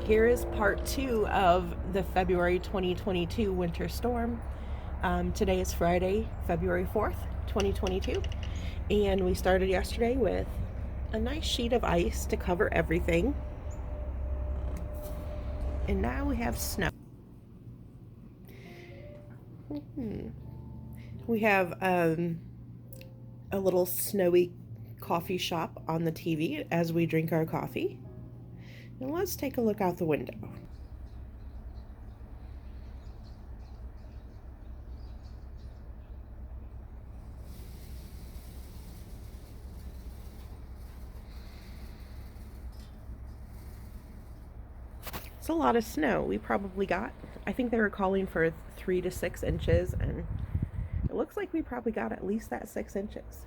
Here is part 2 of the February 2022 winter storm. Today is Friday, February 4th, 2022, and we started yesterday with a nice sheet of ice to cover everything, and now we have snow. We have a little snowy coffee shop on the TV as we drink our coffee. And let's take a look out the window. It's a lot of snow. We probably got, I think they were calling for 3 to 6 inches, and it looks like we probably got at least that 6 inches.